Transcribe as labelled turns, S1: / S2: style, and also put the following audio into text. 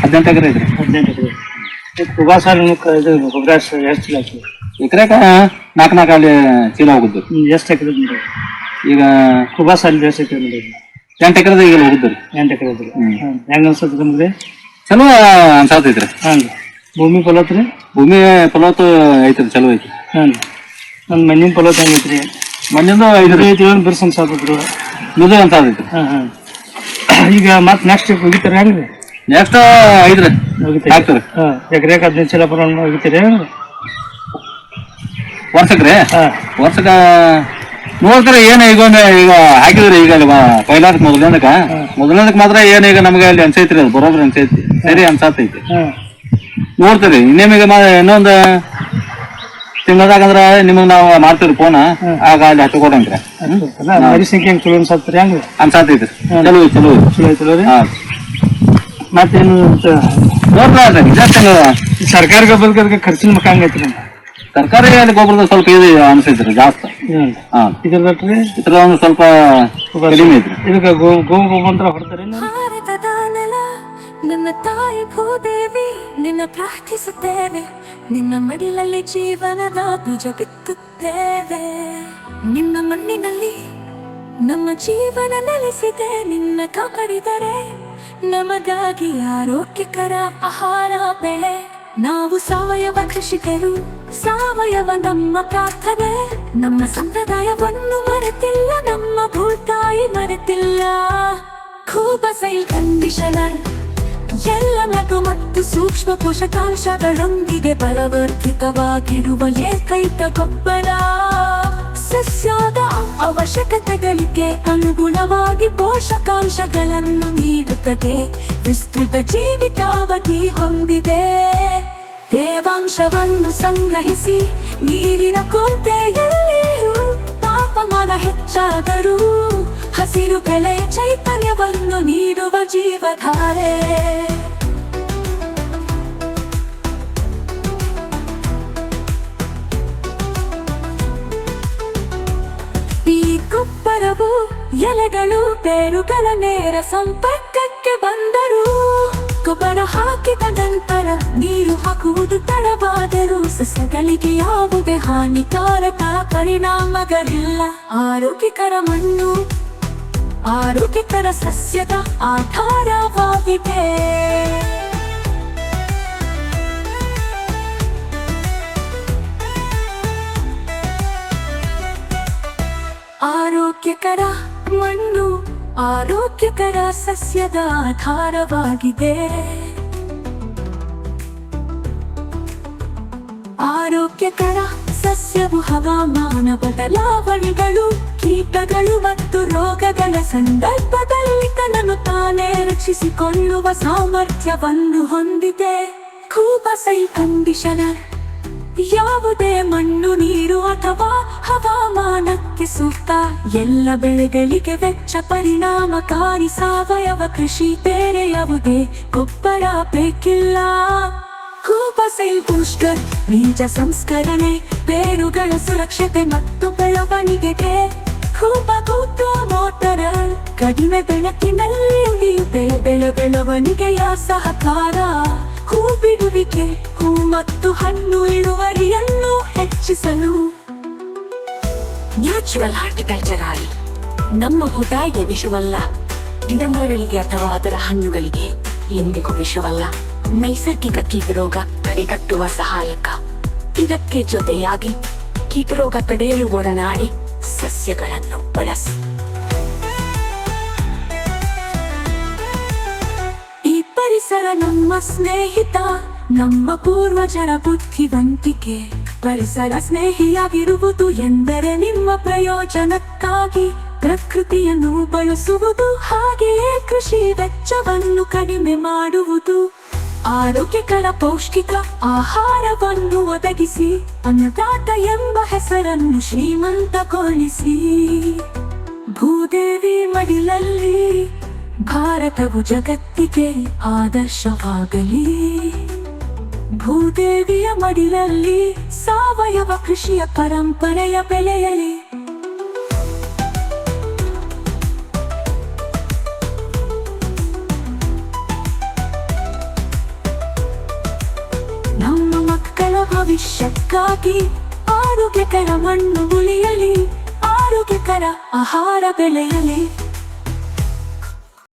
S1: 18 ಎಕರೆ ಐತ್ರಿ.
S2: 18 ಎಕರೆ. ಕುಬಾ ಸಾಲ ಇದು ಗೊಬ್ಬರ ಎಷ್ಟು ಚೀಲ ಹಾಕಿ?
S1: ಎಕರೆಕ 4 ಅಲ್ಲಿ ಚೀಲ ಹೋಗುದು.
S2: ಎಷ್ಟು ಎಕರೆ
S1: ಈಗ
S2: ಕುಬಾ ಸಾಲ ಎಷ್ಟು ಎಕರೆ ಮಾಡಿದ್ರಿ?
S1: 8 ಎಕರೆದ ಈಗ ಹೋಗುದ್ರಿ.
S2: 8 ಎಕರೆ ಇದ್ರಿ. ಹೆಂಗ ಅನ್ಸತ್ರಿ ನಿಮ್ಗೆ?
S1: ಚಲೋ ಅನ್ಸಾತೈತ್ರಿ.
S2: ಹಾಂರಿ. ಭೂಮಿ ಫಲವತ್ರಿ?
S1: ಭೂಮಿ ಫಲವತ್ತು ಐತ್ರಿ, ಚಲೋ ಐತಿ.
S2: ಹಾಂರಿ. ನನ್ನ ಮಣ್ಣಿನ ಫಲವತ್ತು ಹೆಂಗೈತ್ರಿ?
S1: ಮಣ್ಣಿಂದು ಐತ್ರಿ,
S2: ಬಿರ್ಸ್ ಅನ್ಸಾತೈತ್ರಿ,
S1: ಮಿದು ಅನ್ಸಾತೈತ್ರಿ.
S2: ಈಗ ಮತ್ತೆ ನೆಕ್ಸ್ಟ್ ಹೋಗಿತಾರ ಹೆಂಗ್ರಿ?
S1: ನೆಕ್ಸ್ಟ್ ಐತ್ರಿ ಹಾಕ್ತಾರ.
S2: ಎಕರೆಕ 15 ಚೀಲ ಪ್ರಮಾಣ ಹೋಗಿತೀರಿ ಹೆಂಗ್ರಿ?
S1: ವರ್ಷಕ್ರಿ? ವರ್ಷಕ್ಕ ನೋಡ್ತಾರೆ ಏನು ಈಗ ಹಾಕಿದ್ರಿ. ಈಗ ಪೈಲಾಕ್ ಮೊದಲನೇದಕ್ಕೆ ಮಾತ್ರ ಏನು ಈಗ ನಮ್ಗೆ ಅಲ್ಲಿ ಅನ್ಸೈತ್ರಿ, ಅದು ಬರೋಬ್ರಿ ಅನ್ಸೈತಿ, ಸರಿ ಅನ್ಸಾತೈತಿ. ನೋಡ್ತೀರಿ ಇನ್ನೇಮಿಗ ಇನ್ನೊಂದು ತಿಂಗಳದಾಗಂದ್ರ ನಿಮಗ್ ನಾವು ಮಾಡ್ತೀವಿ ಫೋನ್, ಆಗ ಅಲ್ಲಿ ಹಚ್ಕೊಡಂಗ್ರಿ.
S2: ಸಂಖ್ಯೆ ಚಲೋ ಅನ್ಸತ್ರಿ ಹೆಂಗ್ರಿ?
S1: ಅನ್ಸಾತೈತ್ರಿ, ಚಲೋ ಚಲೋ
S2: ಚಲೋ ಐತಲ್ಲ ರೀ. ಮತ್ತೇನು
S1: ನೋಡ್ರಿ ಜಾಸ್ತಿ
S2: ಸರ್ಕಾರಿ ಗೊಬ್ಬರಕ್ಕೆ ಖರ್ಚಿನ ಮಕ್ಕ ಹಂಗೈತ್ರಿ?
S1: ಸರ್ಕಾರಿ ಗೊಬ್ಬರದ ಸ್ವಲ್ಪ ಇದು ಅನ್ಸೈತ್ರಿ ಜಾಸ್ತಿ.
S2: ಇದ್ರಿ
S1: ಇದ್ರ ಒಂದು ಸ್ವಲ್ಪ ಕಡಿಮೆ ಐತ್ರಿ.
S2: ಇದಕ್ಕೆ ಗೋ ಗೋಮಂತ್ರ ಹೊಡ್ತಾರೆ.
S3: ನನ್ನ ತಾಯಿ ಭೂದೇವಿ ನಿನ್ನ ಪ್ರಾರ್ಥಿಸುತ್ತೇವೆ, ನಿನ್ನ ಮಡಿಲಲ್ಲಿ ಜೀವನದ ಬೀಜ ಬಿತ್ತುತ್ತೇವೆ. ನಿನ್ನ ಮಣ್ಣಿನಲ್ಲಿ ನಮ್ಮ ಜೀವನ ನೆಲೆಸಿದೆ, ನಿನ್ನ ಕಾಪಾಡಿದರೆ ನಮಗಾಗಿ ಆರೋಗ್ಯಕರ ಆಹಾರ ಬೆಳೆ. ನಾವು ಸಾವಯವ ಕೃಷಿಕರು, ಸಾವಯವ ನಮ್ಮ ಪ್ರಾರ್ಥನೆ. ನಮ್ಮ ಸಂಪ್ರದಾಯವನ್ನು ಮರೆತಿಲ್ಲ, ನಮ್ಮ ಭೂತಾಯಿ ಮರೆತಿಲ್ಲ. ಖೂಬಸೈಲ್ ಕಂಡೀಷನರ್ ಎಲ್ಲ ಲಘು ಮತ್ತು ಸೂಕ್ಷ್ಮ ಪೋಷಕಾಂಶಗಳೊಂದಿಗೆ ಬಲವರ್ಧಿತವಾಗಿರುವ ಏಕೈಕ ಗೊಬ್ಬರ. ಸಸ್ಯದ ಅವಶ್ಯಕತೆಗಳಿಗೆ ಅನುಗುಣವಾಗಿ ಪೋಷಕಾಂಶಗಳನ್ನು ನೀಡುತ್ತದೆ, ವಿಸ್ತೃತ ಜೀವಿತಾವಧಿ ಹೊಂದಿದೆ. ತೇವಾಂಶವನ್ನು ಸಂಗ್ರಹಿಸಿ ನೀರಿನ ಕೊರತೆಯಲ್ಲಿಯೂ ತಾಪಮಾನ ಹೆಚ್ಚಾದರೂ ಹಸಿರು ಬೆಳೆಯ ಚೈತನ್ಯವನ್ನು ನೀಡುವ ಜೀವಧಾರೆ. ಈ ಗೊಬ್ಬರವು ಎಲೆಗಳು ಬೇರುಗಳ ನೇರ ಸಂಪರ್ಕಕ್ಕೆ ಬಂದರೂ, ಗೊಬ್ಬರ ಹಾಕಿದ ನಂತರ ನೀರು ಹಾಕುವುದು ತಡವಾದರೂ ಸಸ್ಯಗಳಿಗೆ ಯಾವುದೇ ಹಾನಿಕಾರಕ ಪರಿಣಾಮಗಳಿಲ್ಲ. ಆರೋಗ್ಯಕರ ಮಣ್ಣು ಆರೋಗ್ಯಕರ ಸಸ್ಯದ ಆಧಾರವಾಗಿದೆ. ಆರೋಗ್ಯಕರ ಮಣ್ಣು ಆರೋಗ್ಯಕರ ಸಸ್ಯದ ಆಧಾರವಾಗಿದೆ. ಆರೋಗ್ಯಕರ ಸಸ್ಯವು ಹವಾಮಾನ ಬದಲಾವಣೆಗಳು, ಕೀಟಗಳು ಮತ್ತು ರೋಗಗಳ ಸಂದರ್ಭದಲ್ಲಿ ತನ್ನನ್ನು ತಾನೇ ರಕ್ಷಿಸಿಕೊಳ್ಳುವ ಸಾಮರ್ಥ್ಯವನ್ನು ಹೊಂದಿದೆ. ಖೂಬಸೈಲ್ ಕಂಡೀಷನರ್ ಯಾವುದೇ ಮಣ್ಣು, ನೀರು ಅಥವಾ ಹವಾಮಾನಕ್ಕೆ ಸೂಕ್ತ. ಎಲ್ಲ ಬೆಳೆಗಳಿಗೆ ವೆಚ್ಚ ಪರಿಣಾಮಕಾರಿ ಸಾವಯವ ಕೃಷಿ, ಬೇರೆ ಯಾವುದೇ ಗೊಬ್ಬರ ಬೇಕಿಲ್ಲ. ಖೂಬಸೈಲ್ ಬೂಸ್ಟರ್ ಬೀಜ ಸಂಸ್ಕರಣೆ, ಬೇರುಗಳ ಸುರಕ್ಷತೆ ಮತ್ತು ಬೆಳವಣಿಗೆಗೆ. ಖೂಬಗೂಟು ಮೋಟರ ಕಡಿಮೆ ಬೆಳಕಿನಲ್ಲಿ ಉಳಿಯುತ್ತೆ, ಬೆಳವಣಿಗೆಯ ಸಹಕಾರ. ಹೂ ಬಿಡುವಿಕೆ, ಹೂ ಮತ್ತು ಹಣ್ಣು ಇಳುವರಿಯನ್ನು ಹೆಚ್ಚಿಸಲು. ನ್ಯಾಚುರಲ್ ಹಾರ್ಟಿಕಲ್ಚರ್ ಆಯಿಲ್ ನಮ್ಮ ಭೂತಾಯಿಗೆ ವಿಷವಲ್ಲ, ಗಿಡಮರಗಳಿಗೆ ಅಥವಾ ಅದರ ಹಣ್ಣುಗಳಿಗೆ ಎಂದಿಗೂ ವಿಷವಲ್ಲ. ನೈಸರ್ಗಿಕ ಕೀಟರೋಗ ತಡೆಗಟ್ಟುವ ಸಹಾಯಕ. ಇದಕ್ಕೆ ಜೊತೆಯಾಗಿ ಕೀಟರೋಗ ತಡೆಯಲು ಒಡನಾಡಿ ಸಸ್ಯಗಳನ್ನು ಬಳಸಿ. ಈ ಪರಿಸರ ನಮ್ಮ ಸ್ನೇಹಿತ, ನಮ್ಮ ಪೂರ್ವಜರ ಬುದ್ಧಿವಂತಿಕೆ. ಪರಿಸರ ಸ್ನೇಹಿಯಾಗಿರುವುದು ಎಂದರೆ ನಿಮ್ಮ ಪ್ರಯೋಜನಕ್ಕಾಗಿ ಪ್ರಕೃತಿಯನ್ನು ಬಳಸುವುದು, ಹಾಗೆಯೇ ಕೃಷಿ ವೆಚ್ಚವನ್ನು ಕಡಿಮೆ ಮಾಡುವುದು. ಆರೋಗ್ಯಕರ ಪೌಷ್ಟಿಕ ಆಹಾರವನ್ನು ಒದಗಿಸಿ ಅನ್ನದಾತ ಎಂಬ ಹೆಸರನ್ನು ಶ್ರೀಮಂತಗೊಳಿಸಿ. ಭೂದೇವಿ ಮಡಿಲಲ್ಲಿ ಭಾರತವು ಜಗತ್ತಿಗೆ ಆದರ್ಶವಾಗಲಿ. ಭೂದೇವಿಯ ಮಡಿಲಲ್ಲಿ ಸಾವಯವ ಕೃಷಿಯ ಪರಂಪರೆಯ ಬೆಳೆಯಲಿ. ಭವಿಷ್ಯಕ್ಕಾಗಿ ಆರೋಗ್ಯಕರ ಮಣ್ಣು ಉಳಿಯಲಿ, ಆರೋಗ್ಯಕರ ಆಹಾರ ಬೆಳೆಯಲಿ.